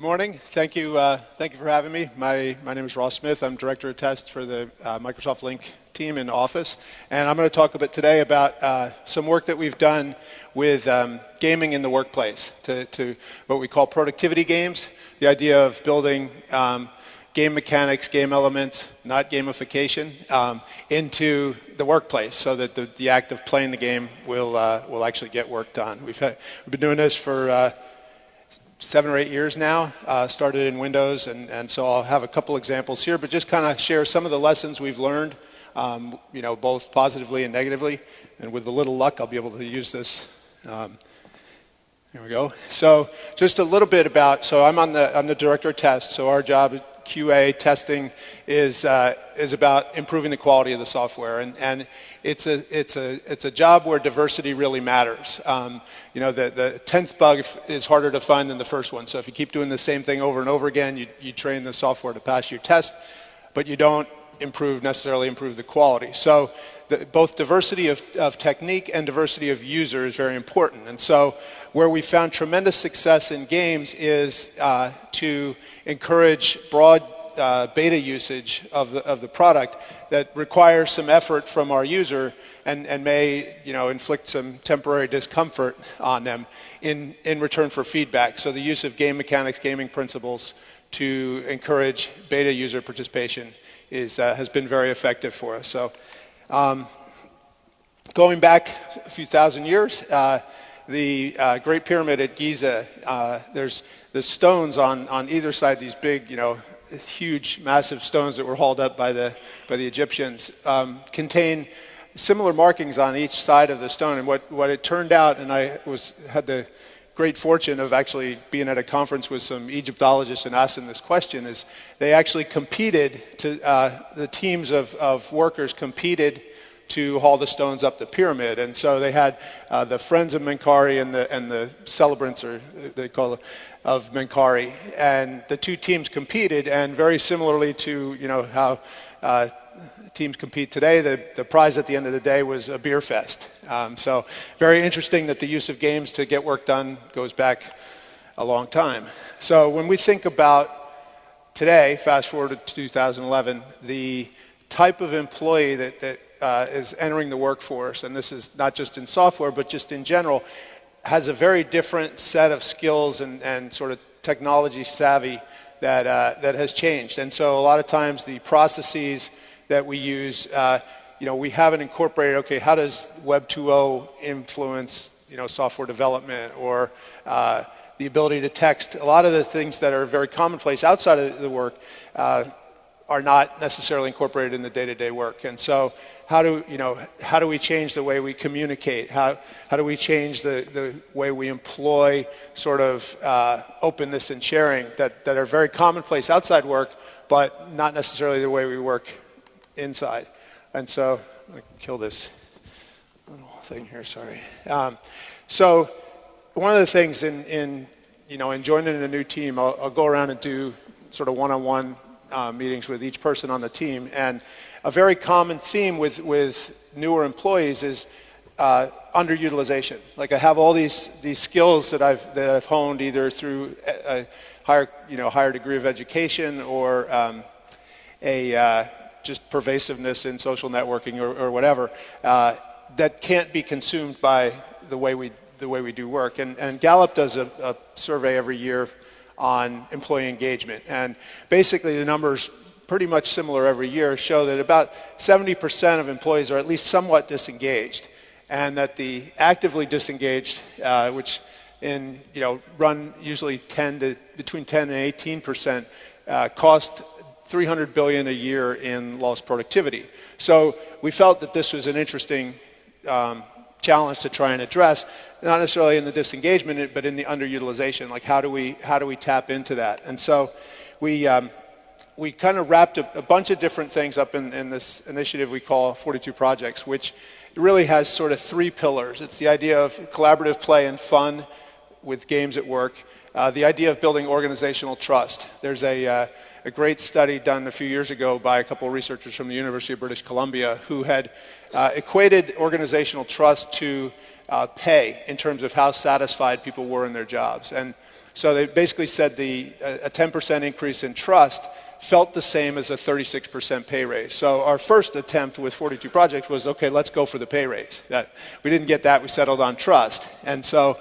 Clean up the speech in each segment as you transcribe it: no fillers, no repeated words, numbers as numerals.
morning. Thank you for having me. My name is Ross Smith. I'm Director of Test for the Microsoft Lync team in Office. And I'm going to talk a bit today about some work that we've done with gaming in the workplace to what we call productivity games, the idea of building game mechanics, game elements, not gamification, into the workplace so that the act of playing the game will actually get work done. We've been doing this for 7 or 8 years now, started in Windows, and so I'll have a couple examples here, but just kind of share some of the lessons we've learned, both positively and negatively, and with a little luck, I'll be able to use this. Here we go. So just a little bit about, so I'm the Director of Test, so our job QA testing is about improving the quality of the software, and it's a job where diversity really matters. The 10th bug is harder to find than the first one. So if you keep doing the same thing over and over again, you train the software to pass your test, but you don't necessarily improve the quality. So both diversity of technique and diversity of user is very important. And so where we found tremendous success in games is to encourage broad beta usage of the product that requires some effort from our user and may inflict some temporary discomfort on them in return for feedback. So the use of game mechanics, gaming principles to encourage beta user participation has been very effective for us. So going back a few thousand years, the Great Pyramid at Giza, there's the stones on either side, these big, huge, massive stones that were hauled up by the Egyptians, contain similar markings on each side of the stone. And what it turned out, and I had the great fortune of actually being at a conference with some Egyptologists and asking this question, is they actually competed the teams of workers competed to haul the stones up the pyramid. And so they had the Friends of Menkaure and the Celebrants, or they call it, of Menkaure. And the two teams competed, and very similarly to how teams compete today, the prize at the end of the day was a beer fest. So very interesting that the use of games to get work done goes back a long time. So when we think about today, fast forward to 2011, the type of employee that is entering the workforce, and this is not just in software, but just in general, has a very different set of skills and sort of technology savvy that has changed. And so a lot of times the processes that we use, we haven't incorporated, okay, how does Web 2.0 influence, software development, or the ability to text? A lot of the things that are very commonplace outside of the work are not necessarily incorporated in the day-to-day work. And so how do we change the way we communicate? How do we change the way we employ sort of openness and sharing that are very commonplace outside work, but not necessarily the way we work inside? And so, I'm going to kill this little thing here, sorry. So one of the things in joining a new team, I'll go around and do sort of one-on-one meetings with each person on the team, and a very common theme with newer employees is underutilization. Like, I have all these skills that I've honed either through a higher degree of education or just pervasiveness in social networking or whatever that can't be consumed by the way we do work. And Gallup does a survey every year on employee engagement, and basically the numbers, pretty much similar every year, show that about 70% of employees are at least somewhat disengaged, and that the actively disengaged, which run usually between 10 and 18%, cost $300 billion a year in lost productivity. So we felt that this was an interesting challenge to try and address, not necessarily in the disengagement, but in the underutilization. Like, how do we tap into that? And so we kind of wrapped a bunch of different things up in this initiative we call 42 Projects, which really has sort of 3 pillars. It's the idea of collaborative play and fun with games at work, the idea of building organizational trust. There's a great study done a few years ago by a couple of researchers from the University of British Columbia who had equated organizational trust to pay in terms of how satisfied people were in their jobs. And So they basically said a 10% increase in trust felt the same as a 36% pay raise. So our first attempt with 42 projects was, okay, let's go for the pay raise. We didn't get that, we settled on trust. And so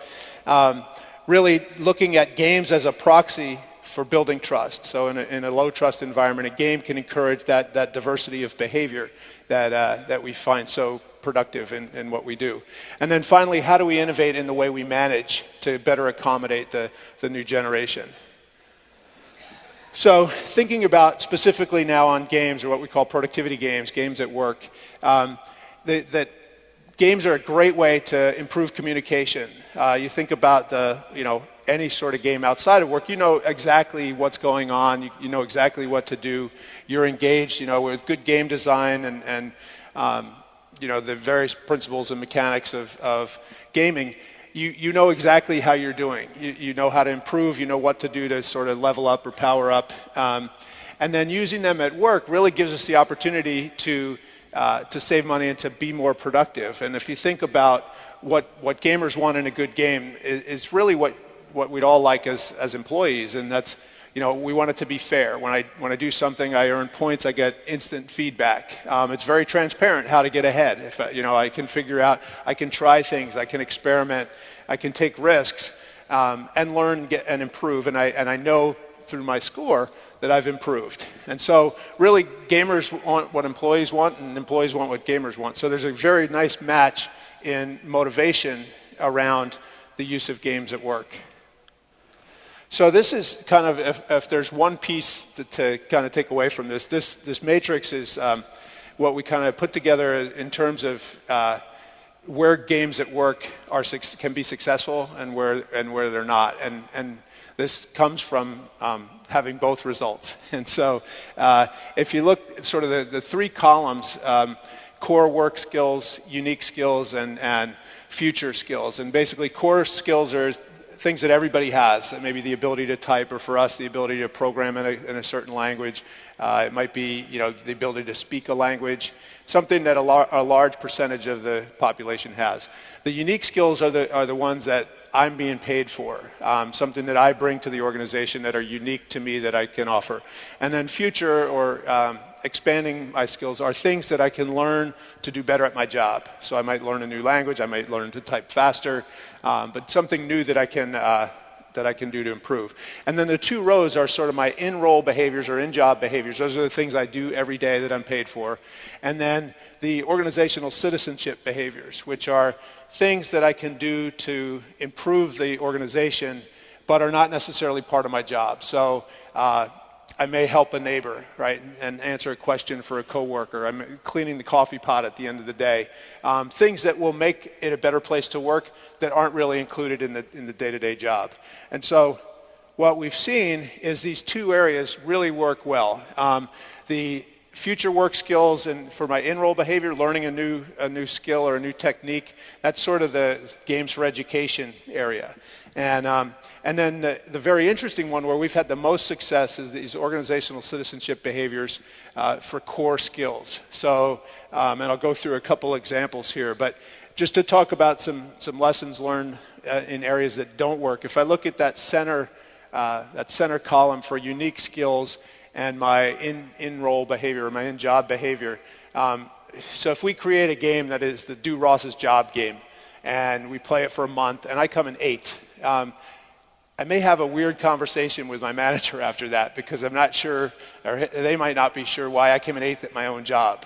really looking at games as a proxy for building trust. So in a low trust environment, a game can encourage that diversity of behavior that we find so productive in what we do. And then finally, how do we innovate in the way we manage to better accommodate the new generation? So thinking about specifically now on games, or what we call productivity games, games at work, that games are a great way to improve communication. You think about any sort of game outside of work, you know exactly what's going on, you know exactly what to do, you're engaged, with good game design and the various principles and mechanics of gaming. You know exactly how you're doing. You know how to improve. You know what to do to sort of level up or power up. And then using them at work really gives us the opportunity to save money and to be more productive. And if you think about what gamers want in a good game, is really what we'd all like as employees, and that's we want it to be fair. When I do something, I earn points. I get instant feedback. It's very transparent how to get ahead. If I can figure out, I can try things, I can experiment, I can take risks, and learn and improve. And I know through my score that I've improved. And so really, gamers want what employees want, and employees want what gamers want. So there's a very nice match in motivation around the use of games at work. So this is kind of, if there's one piece to kind of take away from this matrix is what we kind of put together in terms of where games at work can be successful and where they're not. And this comes from having both results. And so if you look at sort of the three columns, core work skills, unique skills, and future skills. And basically core skills are things that everybody has, maybe the ability to type, or for us, the ability to program in a certain language. It might be, the ability to speak a language, something that a large percentage of the population has. The unique skills are the ones that I'm being paid for, something that I bring to the organization that are unique to me that I can offer. And then future or expanding my skills are things that I can learn to do better at my job. So I might learn a new language, I might learn to type faster, but something new that I can do to improve. And then the two rows are sort of my in-role behaviors or in-job behaviors. Those are the things I do every day that I'm paid for. And then the organizational citizenship behaviors, which are things that I can do to improve the organization, but are not necessarily part of my job. So I may help a neighbor, right, and answer a question for a coworker. I'm cleaning the coffee pot at the end of the day. Things that will make it a better place to work that aren't really included in the day-to-day job. And so what we've seen is these two areas really work well. The future work skills, and for my in-role behavior, learning a new skill or a new technique, that's sort of the games for education area. And then the very interesting one where we've had the most success is these organizational citizenship behaviors for core skills. So, and I'll go through a couple examples here, but just to talk about some lessons learned in areas that don't work. If I look at that center column for unique skills and my in-role behavior, my in-job behavior, so if we create a game that is the Do Ross's Job game, and we play it for a month, and I come in 8th, I may have a weird conversation with my manager after that because I'm not sure, or they might not be sure why I came in 8th at my own job.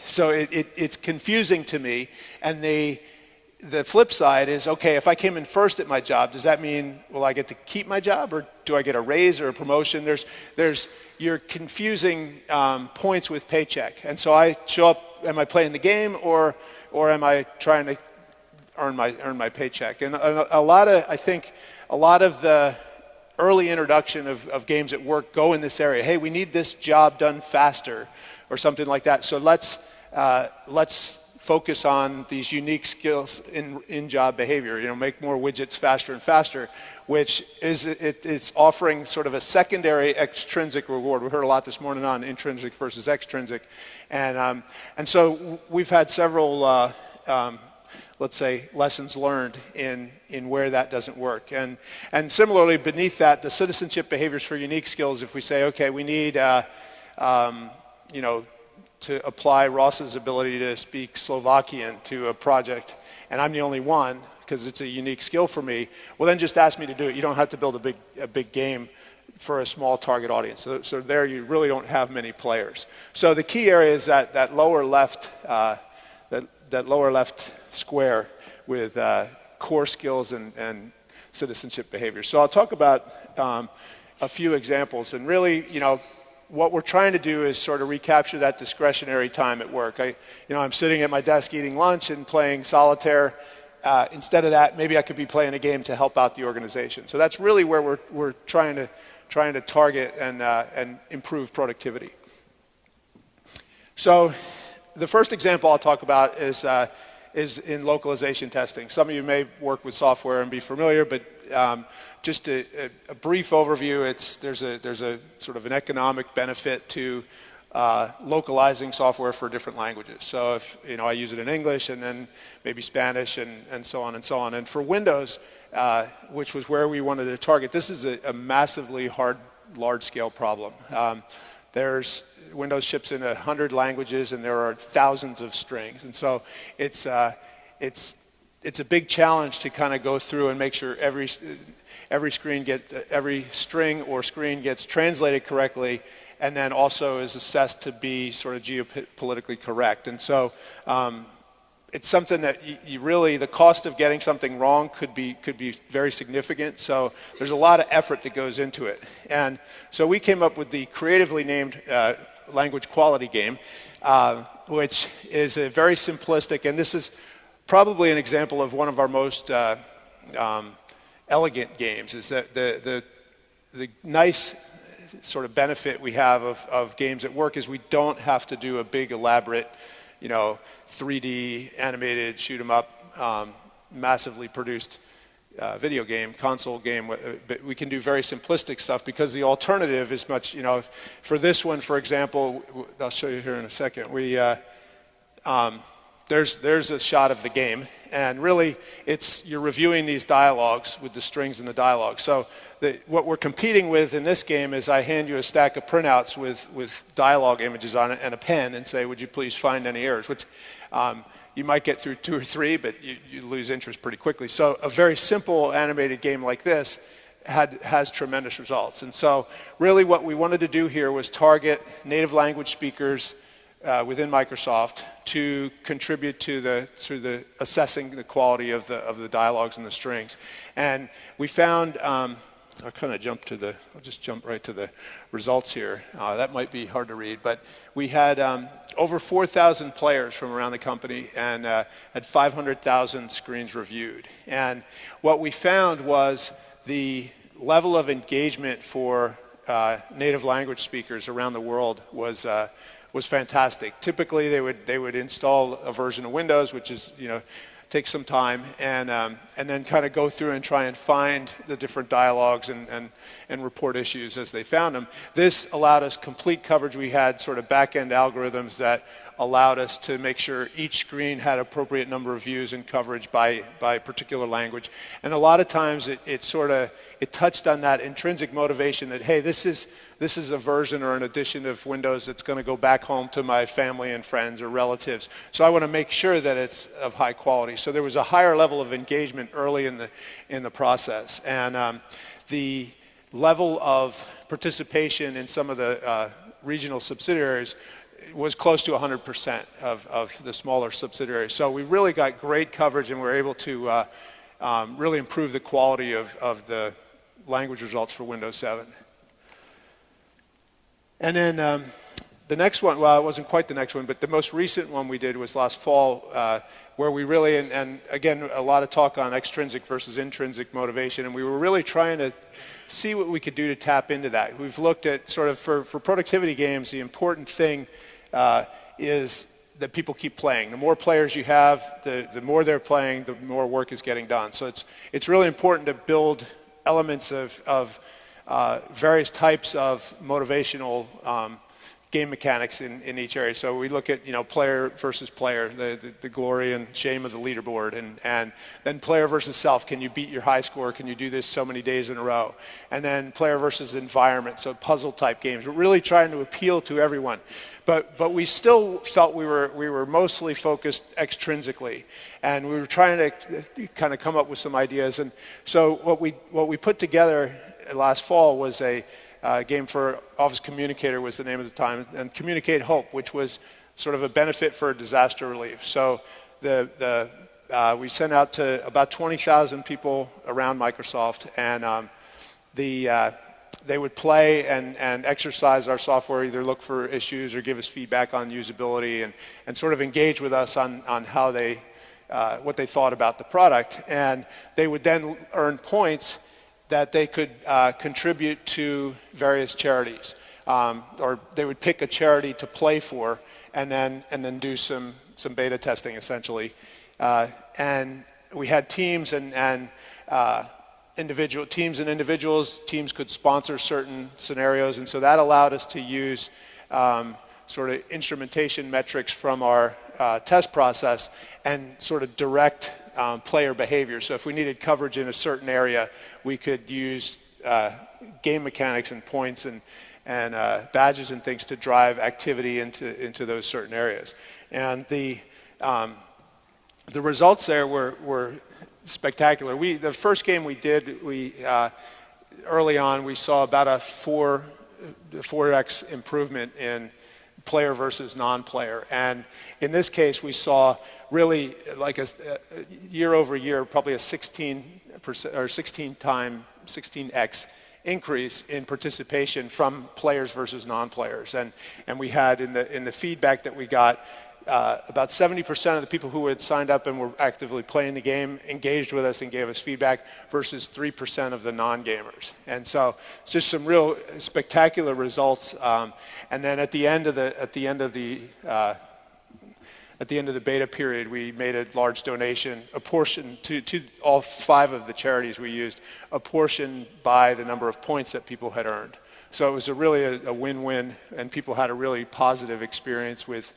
So it's confusing to me. And the flip side is, okay, if I came in 1st at my job, does that mean, will I get to keep my job, or do I get a raise or a promotion? You're confusing points with paycheck. And so I show up, am I playing the game, or am I trying to earn my paycheck? And I think a lot of the early introduction of games at work go in this area. Hey, we need this job done faster, or something like that. So let's focus on these unique skills in job behavior. Make more widgets faster and faster, which it's offering sort of a secondary extrinsic reward. We heard a lot this morning on intrinsic versus extrinsic, and so we've had several let's say, lessons learned in where that doesn't work. And similarly, beneath that, the citizenship behaviors for unique skills, if we say, okay, we need, to apply Ross's ability to speak Slovakian to a project, and I'm the only one, because it's a unique skill for me, well then just ask me to do it. You don't have to build a big game for a small target audience. So there you really don't have many players. So the key area is that lower left that lower left square with core skills and citizenship behavior. So I'll talk about a few examples, and really, what we're trying to do is sort of recapture that discretionary time at work. I'm sitting at my desk eating lunch and playing solitaire. Instead of that, maybe I could be playing a game to help out the organization. So that's really where we're trying to target and improve productivity. So the first example I'll talk about is in localization testing. Some of you may work with software and be familiar, but just a brief overview. There's a sort of an economic benefit to localizing software for different languages. So if I use it in English and then maybe Spanish and so on and so on. And for Windows, which was where we wanted to target, this is a massively hard, large-scale problem. Windows ships in 100 languages, and there are thousands of strings, and so it's a big challenge to kind of go through and make sure every string or screen gets translated correctly, and then also is assessed to be sort of geopolitically correct. And so it's something that you really, the cost of getting something wrong could be very significant. So there's a lot of effort that goes into it. And so we came up with the creatively named language quality game, which is a very simplistic, and this is probably an example of one of our most elegant games, is that the nice sort of benefit we have of games at work is we don't have to do a big elaborate 3D animated shoot 'em up massively produced video game, console game, but we can do very simplistic stuff because the alternative is much, for this one, for example, I'll show you here in a second, there's a shot of the game, and really you're reviewing these dialogues with the strings in the dialogue. So what we're competing with in this game is I hand you a stack of printouts with dialogue images on it and a pen and say, would you please find any errors, which you might get through 2 or 3, but you lose interest pretty quickly. So a very simple animated game like this has tremendous results. And so really what we wanted to do here was target native language speakers within Microsoft to contribute to the assessing the quality of the dialogues and the strings. And we found, I'll just jump right to the results here. That might be hard to read, but we had over 4,000 players from around the company and had 500,000 screens reviewed. And what we found was the level of engagement for native language speakers around the world was fantastic. Typically, they would install a version of Windows, which is takes some time, and then kind of go through and try and find the different dialogues and report issues as they found them. This allowed us complete coverage. We had sort of back-end algorithms that allowed us to make sure each screen had appropriate number of views and coverage by particular language. And a lot of times it touched on that intrinsic motivation that, hey, this is a version or an edition of Windows that's going to go back home to my family and friends or relatives. So I want to make sure that it's of high quality. So there was a higher level of engagement early in the process. And the level of participation in some of the regional subsidiaries was close to 100% of the smaller subsidiaries. So we really got great coverage, and we're able to really improve the quality of the language results for Windows 7. And then the next one, well, it wasn't quite the next one, but the most recent one we did was last fall, where we really, and again, a lot of talk on extrinsic versus intrinsic motivation, and we were really trying to see what we could do to tap into that. We've looked at sort of, for productivity games, the important thing is that people keep playing. The more players you have, the more they're playing, the more work is getting done. So it's really important to build elements of various types of motivational game mechanics in each area. So we look at player versus player, the glory and shame of the leaderboard, and then player versus self. Can you beat your high score? Can you do this so many days in a row? And then player versus environment, so puzzle type games. We're really trying to appeal to everyone, but we still felt we were mostly focused extrinsically, and we were trying to kind of come up with some ideas. And so what we put together last fall was a game for Office Communicator was the name at the time, and Communicate Hope, which was sort of a benefit for disaster relief. So we sent out to about 20,000 people around Microsoft, and they would play and exercise our software, either look for issues or give us feedback on usability, and sort of engage with us on how what they thought about the product. And they would then earn points that they could contribute to various charities, or they would pick a charity to play for, and then do some beta testing essentially. And we had teams and individuals. Teams could sponsor certain scenarios, and so that allowed us to use sort of instrumentation metrics from our test process and sort of direct player behavior. So if we needed coverage in a certain area, we could use game mechanics and points and badges and things to drive activity into those certain areas. And the results there were spectacular. The first game we did, early on, we saw about a 4x improvement in player versus non-player. And in this case, we saw really like a year over year, probably a 16% or 16x increase in participation from players versus non-players. And we had in the feedback that we got, about 70% of the people who had signed up and were actively playing the game engaged with us and gave us feedback, versus 3% of the non-gamers. And so it's just some real spectacular results. And then at the end of the beta period, we made a large donation, a portion to all 5 of the charities we used, a portion by the number of points that people had earned. So it was really a win-win, and people had a really positive experience with.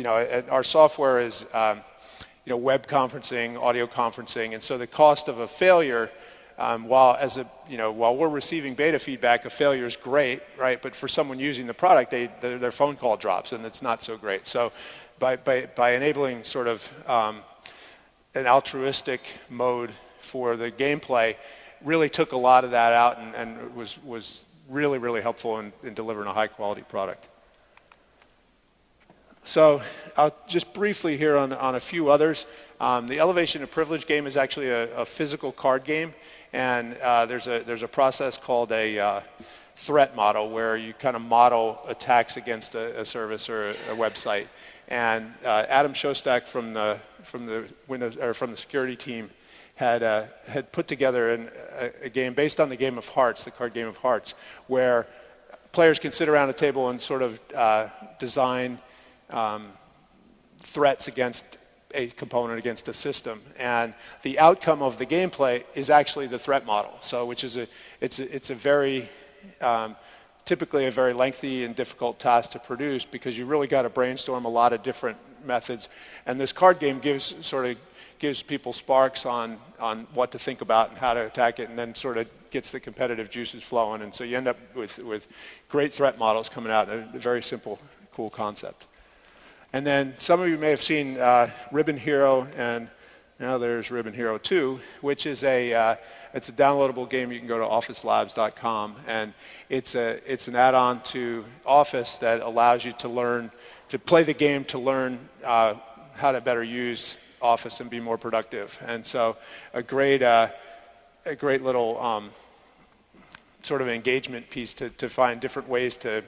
Our software is, web conferencing, audio conferencing, and so the cost of a failure, while we're receiving beta feedback, a failure is great, right? But for someone using the product, their phone call drops, and it's not so great. So by enabling sort of an altruistic mode for the gameplay, really took a lot of that out, and was really, really helpful in delivering a high-quality product. So I'll just briefly here on a few others. The Elevation of Privilege game is actually a physical card game, and there's a process called a threat model, where you kind of model attacks against a service or a website. And Adam Shostak from the Windows or from the security team had put together a game based on the game of Hearts, the card game of Hearts, where players can sit around a table and sort of design threats against a component, against a system, and the outcome of the gameplay is actually the threat model. So, which is it's a very typically a very lengthy and difficult task to produce, because you really got to brainstorm a lot of different methods. And this card game gives people sparks on what to think about and how to attack it, and then sort of gets the competitive juices flowing. And so you end up with great threat models coming out. A very simple, cool concept. And then some of you may have seen Ribbon Hero, and now there's Ribbon Hero 2, which is it's a downloadable game. You can go to officelabs.com, and it's an add-on to Office that allows you to play the game to learn how to better use Office and be more productive. And so a great little sort of engagement piece to find different ways to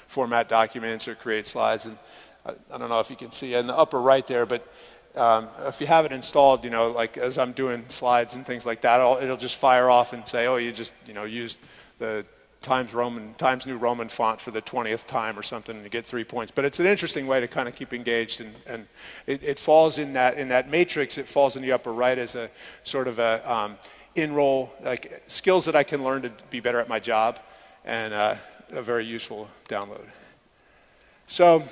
format documents or create slides. And I don't know if you can see in the upper right there, but if you have it installed, like as I'm doing slides and things like that, it'll just fire off and say, oh, you just used the Times New Roman font for the 20th time or something, and you get 3 points. But it's an interesting way to kind of keep engaged, and it falls in that matrix. It falls in the upper right as a sort of a in-role, like skills that I can learn to be better at my job, and a very useful download. So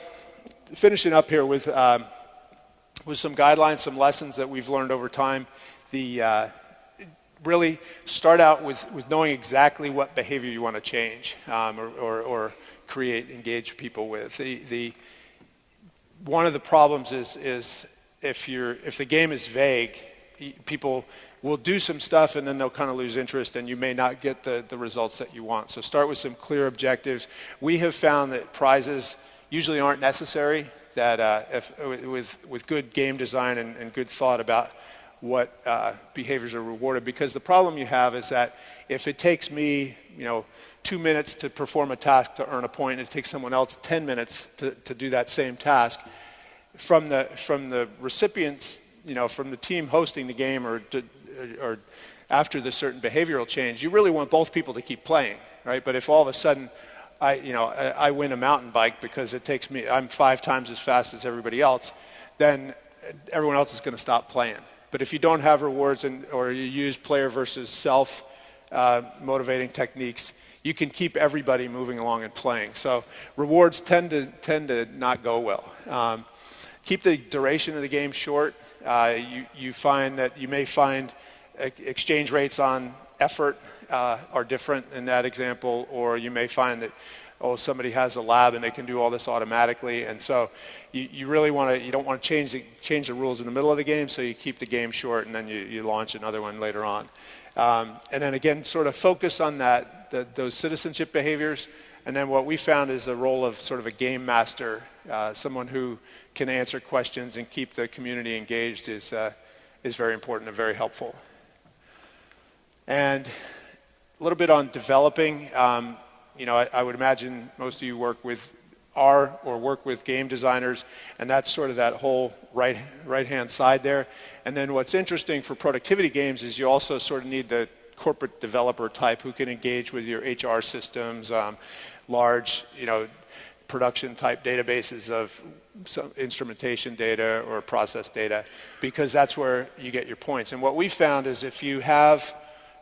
finishing up here with some guidelines, some lessons that we've learned over time. Really start out with knowing exactly what behavior you want to change or create, engage people with. One of the problems is if the game is vague, people will do some stuff and then they'll kind of lose interest and you may not get the results that you want. So start with some clear objectives. We have found that prizes usually aren't necessary, that with good game design and good thought about what behaviors are rewarded, because the problem you have is that if it takes me 2 minutes to perform a task to earn a point, and it takes someone else 10 minutes to do that same task, from the recipients, from the team hosting the game or after the certain behavioral change, you really want both people to keep playing, right? But if all of a sudden I win a mountain bike because I'm 5 times as fast as everybody else, then everyone else is going to stop playing. But if you don't have rewards or you use player versus self motivating techniques, you can keep everybody moving along and playing. So rewards tend to not go well. Keep the duration of the game short. You find that you may find exchange rates on effort are different in that example, or you may find that somebody has a lab and they can do all this automatically, and so you really don't want to change the rules in the middle of the game, so you keep the game short and then you launch another one later on, and then again sort of focus on those citizenship behaviors. And then what we found is a role of sort of a game master, someone who can answer questions and keep the community engaged is very important and very helpful. And a little bit on developing. I would imagine most of you work with game designers, and that's sort of that whole right-hand side there. And then what's interesting for productivity games is you also sort of need the corporate developer type who can engage with your HR systems, large, production type databases of some instrumentation data or process data, because that's where you get your points. And what we found is if you have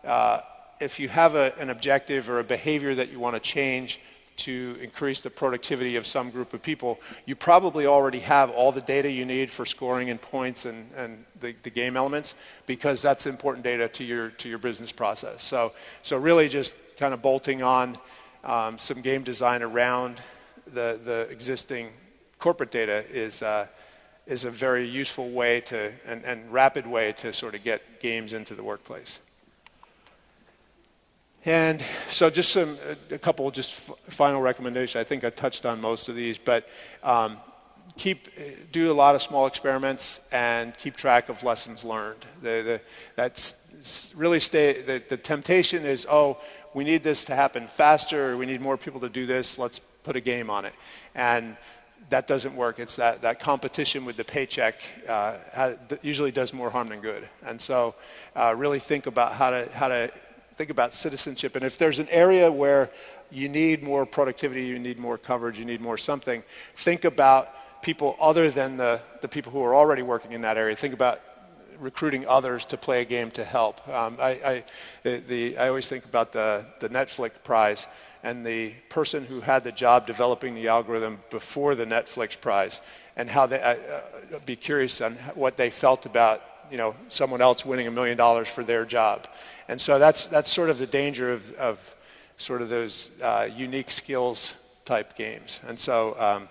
an objective or a behavior that you want to change to increase the productivity of some group of people, you probably already have all the data you need for scoring and points and the game elements, because that's important data to your business process. So really just kind of bolting on some game design around the existing corporate data is a very useful way and rapid way to sort of get games into the workplace. And so just a couple just final recommendations. I think I touched on most of these, but do a lot of small experiments and keep track of lessons learned. The temptation is, we need this to happen faster, or we need more people to do this, let's put a game on it. And that doesn't work. It's that competition with the paycheck usually does more harm than good. And so really think about how to think about citizenship. And if there's an area where you need more productivity, you need more coverage, you need more something, think about people other than the people who are already working in that area. Think about recruiting others to play a game to help. I always think about the Netflix prize and the person who had the job developing the algorithm before the Netflix prize, and how I'd be curious on what they felt about someone else winning $1 million for their job. And so that's sort of the danger of sort of those unique skills type games. And so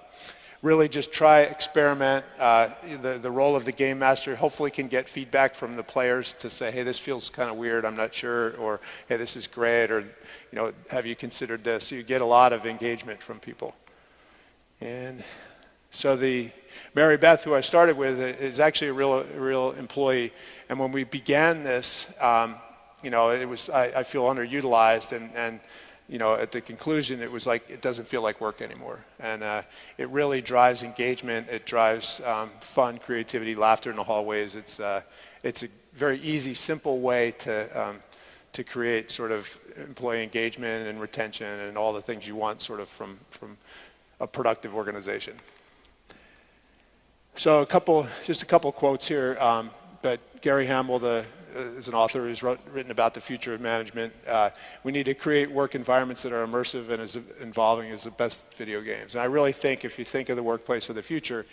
really just try, experiment. The role of the game master hopefully can get feedback from the players to say, hey, this feels kind of weird, I'm not sure, or hey, this is great, or have you considered this? So you get a lot of engagement from people. And so the Mary Beth, who I started with, is actually a real employee. And when we began this, it was I feel underutilized, and at the conclusion, it was like it doesn't feel like work anymore. And it really drives engagement. It drives fun, creativity, laughter in the hallways. It's a very easy, simple way to create sort of employee engagement and retention and all the things you want sort of from a productive organization. So just a couple quotes here. But Gary Hamel, the is an author who's written about the future of management. We need to create work environments that are immersive and as involving as the best video games. And I really think if you think of the workplace of the future,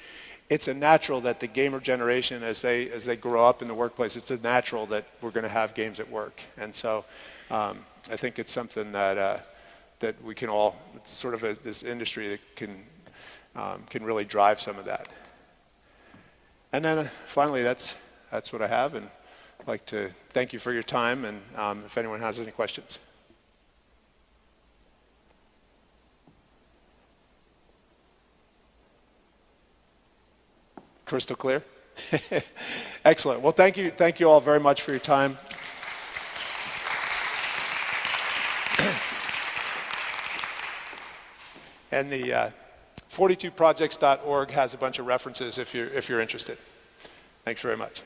it's a natural that the gamer generation, as they grow up in the workplace, it's a natural that we're going to have games at work. And so I think it's something that we can all, it's sort of this industry that can really drive some of that. And then finally, that's what I have, and I'd like to thank you for your time, and if anyone has any questions. Crystal clear? Excellent. Well, thank you all very much for your time. And the 42projects.org has a bunch of references if you're interested. Thanks very much.